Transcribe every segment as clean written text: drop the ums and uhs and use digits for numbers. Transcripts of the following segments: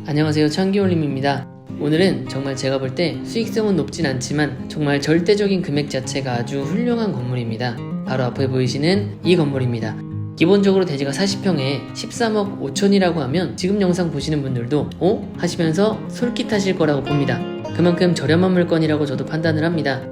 안녕하세요, 천기올림입니다. 오늘은 정말 제가 볼 때 수익성은 높진 않지만 정말 절대적인 금액 자체가 아주 훌륭한 건물입니다. 바로 앞에 보이시는 이 건물입니다. 기본적으로 대지가 40평에 13억 5천이라고 하면 지금 영상 보시는 분들도 하시면서 솔깃하실 거라고 봅니다. 그만큼 저렴한 물건이라고 저도 판단을 합니다.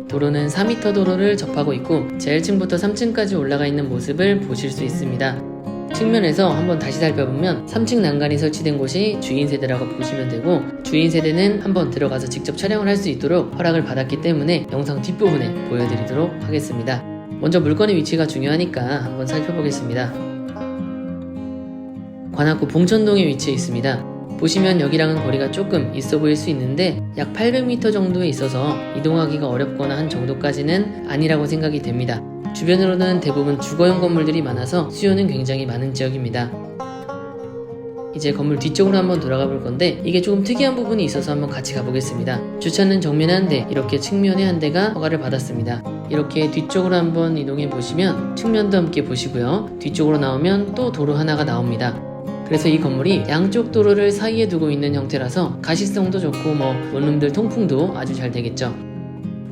도로는 4m 도로를 접하고 있고 제 1층부터 3층까지 올라가 있는 모습을 보실 수 있습니다. 측면에서 한번 다시 살펴보면 3층 난간이 설치된 곳이 주인 세대라고 보시면 되고, 주인 세대는 한번 들어가서 직접 촬영을 할 수 있도록 허락을 받았기 때문에 영상 뒷부분에 보여드리도록 하겠습니다. 먼저 물건의 위치가 중요하니까 한번 살펴보겠습니다. 관악구 봉천동에 위치해 있습니다. 보시면 여기랑은 거리가 조금 있어 보일 수 있는데 약 800m 정도에 있어서 이동하기가 어렵거나 한 정도까지는 아니라고 생각이 됩니다. 주변으로는 대부분 주거용 건물들이 많아서 수요는 굉장히 많은 지역입니다. 이제 건물 뒤쪽으로 한번 돌아가 볼 건데 이게 조금 특이한 부분이 있어서 한번 같이 가보겠습니다. 주차는 정면에 한 대, 이렇게 측면에 한 대가 허가를 받았습니다. 이렇게 뒤쪽으로 한번 이동해 보시면 측면도 함께 보시고요. 뒤쪽으로 나오면 또 도로 하나가 나옵니다. 그래서 이 건물이 양쪽 도로를 사이에 두고 있는 형태라서 가시성도 좋고 원룸들 통풍도 아주 잘 되겠죠.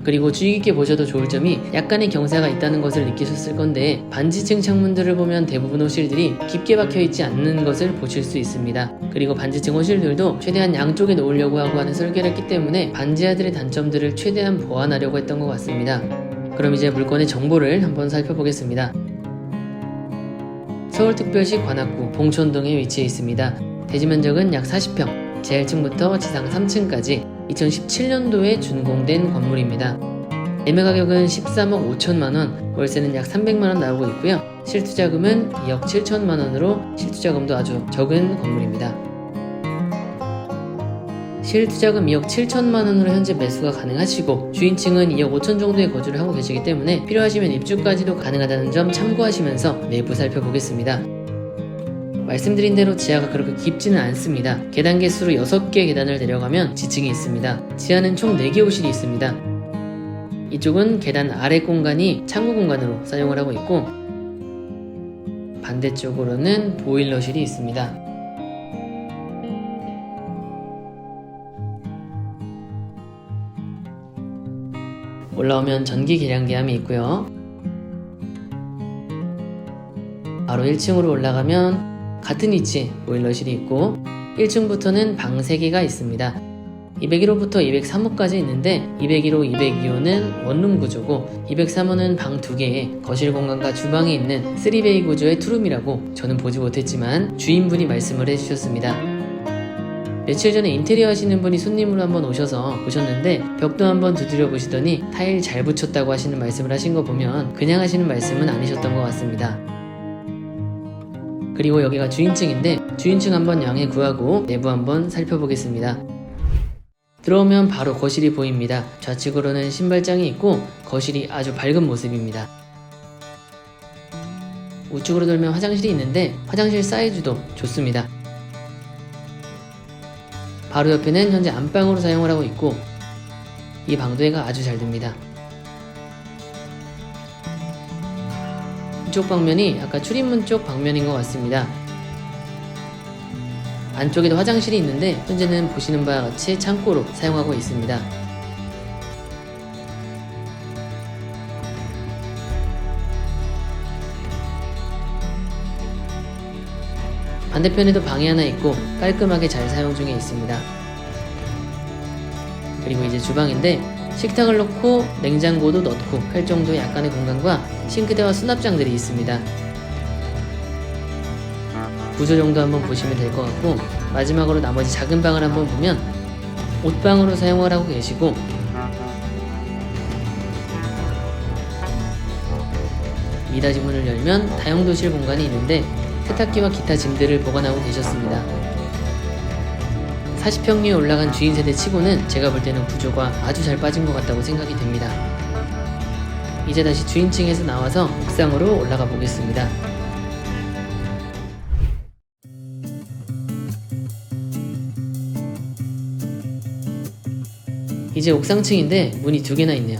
그리고 주의 깊게 보셔도 좋을 점이 약간의 경사가 있다는 것을 느끼셨을 건데, 반지층 창문들을 보면 대부분 호실들이 깊게 박혀있지 않는 것을 보실 수 있습니다. 그리고 반지층 호실들도 최대한 양쪽에 놓으려고 하고 하는 설계를 했기 때문에 반지하들의 단점들을 최대한 보완하려고 했던 것 같습니다. 그럼 이제 물건의 정보를 한번 살펴보겠습니다. 서울특별시 관악구 봉천동에 위치해 있습니다. 대지 면적은 약 40평, 제 1층부터 지상 3층까지 2017년도에 준공된 건물입니다. 매매 가격은 13억 5천만원, 월세는 약 300만원 나오고 있고요. 실투자금은 2억 7천만원으로 실투자금도 아주 적은 건물입니다. 실투자금 2억 7천만원으로 현재 매수가 가능하시고 주인층은 2억 5천 정도의 거주를 하고 계시기 때문에 필요하시면 입주까지도 가능하다는 점 참고하시면서 내부 살펴보겠습니다. 말씀드린 대로 지하가 그렇게 깊지는 않습니다. 계단 개수로 6개 계단을 내려가면 지층이 있습니다. 지하는 총 4개 호실이 있습니다. 이쪽은 계단 아래 공간이 창고 공간으로 사용을 하고 있고, 반대쪽으로는 보일러실이 있습니다. 올라오면 전기 계량기함이 있고요. 바로 1층으로 올라가면 같은 위치에 보일러실이 있고 1층부터는 방 3개가 있습니다. 201호부터 203호까지 있는데 201호, 202호는 원룸 구조고 203호는 방 2개에 거실 공간과 주방이 있는 3베이 구조의 투룸이라고 저는 보지 못했지만 주인분이 말씀을 해주셨습니다. 며칠 전에 인테리어 하시는 분이 손님으로 한번 오셔서 보셨는데 벽도 한번 두드려 보시더니 타일 잘 붙였다고 하시는 말씀을 하신 거 보면 그냥 하시는 말씀은 아니셨던 것 같습니다. 그리고 여기가 주인층인데 주인층 한번 양해 구하고 내부 한번 살펴보겠습니다. 들어오면 바로 거실이 보입니다. 좌측으로는 신발장이 있고 거실이 아주 밝은 모습입니다. 우측으로 돌면 화장실이 있는데 화장실 사이즈도 좋습니다. 바로 옆에는 현재 안방으로 사용을 하고 있고 이 방도해가 아주 잘 됩니다. 이쪽 방면이 아까 출입문 쪽 방면인 것 같습니다. 안쪽에도 화장실이 있는데 현재는 보시는 바와 같이 창고로 사용하고 있습니다. 반대편에도 방이 하나 있고 깔끔하게 잘 사용 중에 있습니다. 그리고 이제 주방인데 식탁을 넣고 냉장고도 넣고 할 정도의 약간의 공간과 싱크대와 수납장들이 있습니다. 구조 정도 한번 보시면 될 것 같고, 마지막으로 나머지 작은 방을 한번 보면 옷방으로 사용을 하고 계시고 미닫이 문을 열면 다용도실 공간이 있는데 세탁기와 기타 짐들을 보관하고 계셨습니다. 40평 위에 올라간 주인 세대 치고는 제가 볼 때는 구조가 아주 잘 빠진 것 같다고 생각이 됩니다. 이제 다시 주인층에서 나와서 옥상으로 올라가 보겠습니다. 이제 옥상층인데 문이 2개나 있네요.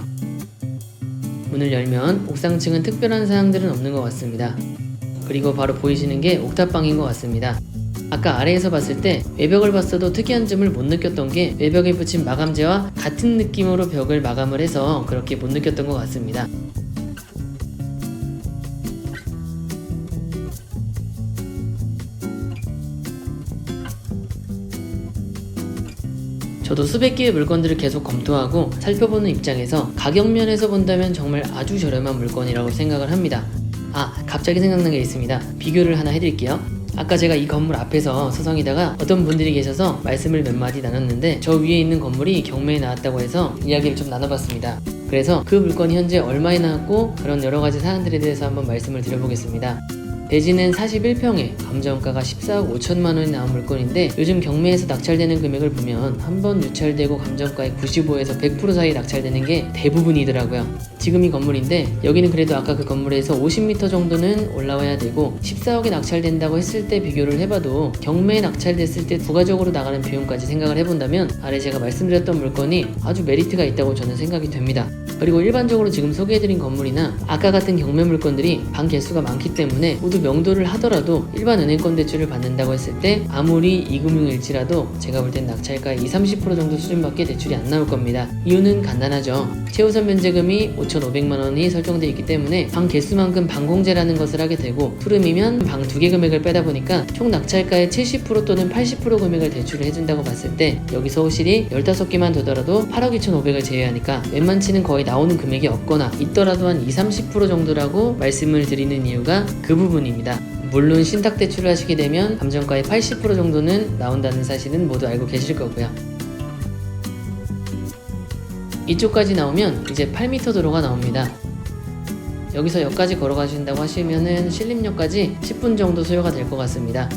문을 열면 옥상층은 특별한 사항들은 없는 것 같습니다. 그리고 바로 보이시는 게 옥탑방인 것 같습니다. 아까 아래에서 봤을 때 외벽을 봤어도 특이한 점을 못 느꼈던 게 외벽에 붙인 마감재와 같은 느낌으로 벽을 마감을 해서 그렇게 못 느꼈던 것 같습니다. 저도 수백 개의 물건들을 계속 검토하고 살펴보는 입장에서 가격 면에서 본다면 정말 아주 저렴한 물건이라고 생각을 합니다. 갑자기 생각난 게 있습니다. 비교를 하나 해드릴게요. 아까 제가 이 건물 앞에서 서성이다가 어떤 분들이 계셔서 말씀을 몇 마디 나눴는데 저 위에 있는 건물이 경매에 나왔다고 해서 이야기를 좀 나눠봤습니다. 그래서 그 물건이 현재 얼마에 나왔고 그런 여러가지 사안들에 대해서 한번 말씀을 드려보겠습니다. 대지는 41평에 감정가가 14억 5천만 원이 나온 물건인데 요즘 경매에서 낙찰되는 금액을 보면 한 번 유찰되고 감정가의 95에서 100% 사이 낙찰되는 게 대부분이더라고요. 지금 이 건물인데 여기는 그래도 아까 그 건물에서 50m 정도는 올라와야 되고 14억에 낙찰된다고 했을 때 비교를 해봐도 경매에 낙찰됐을 때 부가적으로 나가는 비용까지 생각을 해본다면 아래 제가 말씀드렸던 물건이 아주 메리트가 있다고 저는 생각이 됩니다. 그리고 일반적으로 지금 소개해드린 건물이나 아까 같은 경매 물건들이 방 개수가 많기 때문에 모두 명도를 하더라도 일반 은행권 대출을 받는다고 했을 때 아무리 이금융일지라도 제가 볼 땐 낙찰가의 20-30% 정도 수준밖에 대출이 안 나올 겁니다. 이유는 간단하죠. 최우선 면제금이 5,500만 원이 설정되어 있기 때문에 방 개수만큼 방공제라는 것을 하게 되고 푸름이면 방 2개 금액을 빼다 보니까 총 낙찰가의 70% 또는 80% 금액을 대출을 해준다고 봤을 때 여기서 호실이 15개만 더더라도 8억 2,500을 제외하니까 웬만치는 거의 나오는 금액이 없거나 있더라도 한 20-30% 정도라고 말씀을 드리는 이유가 그 부분입니다. 물론 신탁 대출을 하시게 되면 감정가의 80% 정도는 나온다는 사실은 모두 알고 계실 거고요. 이쪽까지 나오면 이제 8m 도로가 나옵니다. 여기서 역까지 걸어가신다고 하시면은 신림역까지 10분 정도 소요가 될 것 같습니다.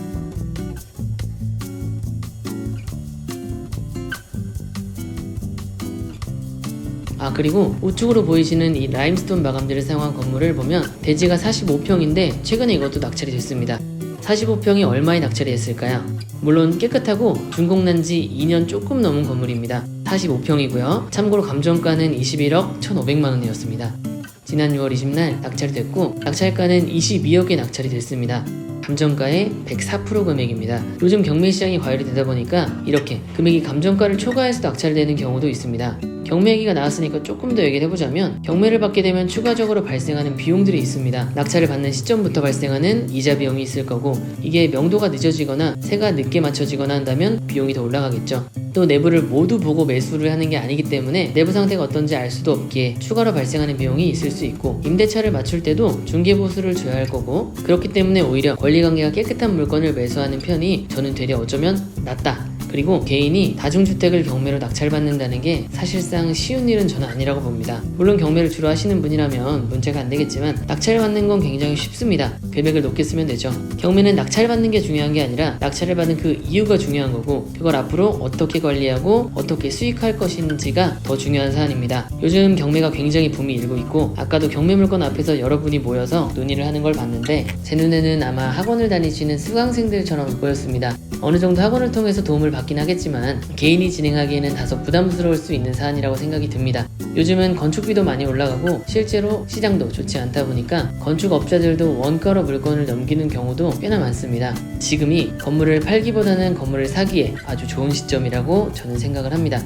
그리고 우측으로 보이시는 이 라임스톤 마감재를 사용한 건물을 보면 대지가 45평인데 최근에 이것도 낙찰이 됐습니다. 45평이 얼마에 낙찰이 됐을까요? 물론 깨끗하고 준공난 지 2년 조금 넘은 건물입니다. 45평이고요. 참고로 감정가는 21억 1,500만 원이었습니다. 지난 6월 20날 낙찰이 됐고 낙찰가는 22억에 낙찰이 됐습니다. 감정가의 104% 금액입니다. 요즘 경매 시장이 과열이 되다 보니까 이렇게 금액이 감정가를 초과해서 낙찰되는 경우도 있습니다. 경매 얘기가 나왔으니까 조금 더 얘기를 해보자면 경매를 받게 되면 추가적으로 발생하는 비용들이 있습니다. 낙찰을 받는 시점부터 발생하는 이자 비용이 있을 거고 이게 명도가 늦어지거나 세가 늦게 맞춰지거나 한다면 비용이 더 올라가겠죠. 또 내부를 모두 보고 매수를 하는 게 아니기 때문에 내부 상태가 어떤지 알 수도 없기에 추가로 발생하는 비용이 있을 수 있고 임대차를 맞출 때도 중개보수를 줘야 할 거고 그렇기 때문에 오히려 권리관계가 깨끗한 물건을 매수하는 편이 저는 되려 어쩌면 낫다. 그리고 개인이 다중주택을 경매로 낙찰받는다는 게 사실상 쉬운 일은 저는 아니라고 봅니다. 물론 경매를 주로 하시는 분이라면 문제가 안 되겠지만 낙찰받는 건 굉장히 쉽습니다. 금액을 높게 쓰면 되죠. 경매는 낙찰받는 게 중요한 게 아니라 낙찰을 받은 그 이유가 중요한 거고 그걸 앞으로 어떻게 관리하고 어떻게 수익할 것인지가 더 중요한 사안입니다. 요즘 경매가 굉장히 붐이 일고 있고 아까도 경매 물건 앞에서 여러분이 모여서 논의를 하는 걸 봤는데 제 눈에는 아마 학원을 다니시는 수강생들처럼 보였습니다. 어느 정도 학원을 통해서 도움을 받긴 하겠지만 개인이 진행하기에는 다소 부담스러울 수 있는 사안이라고 생각이 듭니다. 요즘은 건축비도 많이 올라가고 실제로 시장도 좋지 않다 보니까 건축업자들도 원가로 물건을 넘기는 경우도 꽤나 많습니다. 지금이 건물을 팔기보다는 건물을 사기에 아주 좋은 시점이라고 저는 생각을 합니다.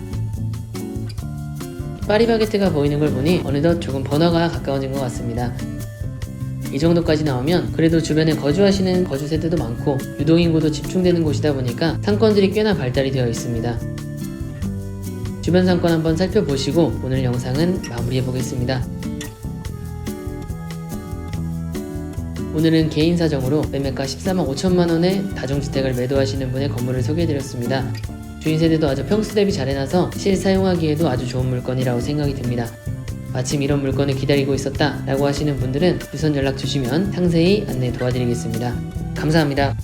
파리바게뜨가 보이는 걸 보니 어느덧 조금 번화가 가까워진 것 같습니다. 이 정도까지 나오면 그래도 주변에 거주하시는 거주세대도 많고 유동인구도 집중되는 곳이다 보니까 상권들이 꽤나 발달이 되어 있습니다. 주변 상권 한번 살펴보시고 오늘 영상은 마무리해 보겠습니다. 오늘은 개인 사정으로 매매가 13억 5천만 원에 다중주택을 매도하시는 분의 건물을 소개해드렸습니다. 주인 세대도 아주 평수 대비 잘 해놔서 실사용하기에도 아주 좋은 물건이라고 생각이 듭니다. 마침 이런 물건을 기다리고 있었다 라고 하시는 분들은 우선 연락 주시면 상세히 안내 도와드리겠습니다. 감사합니다.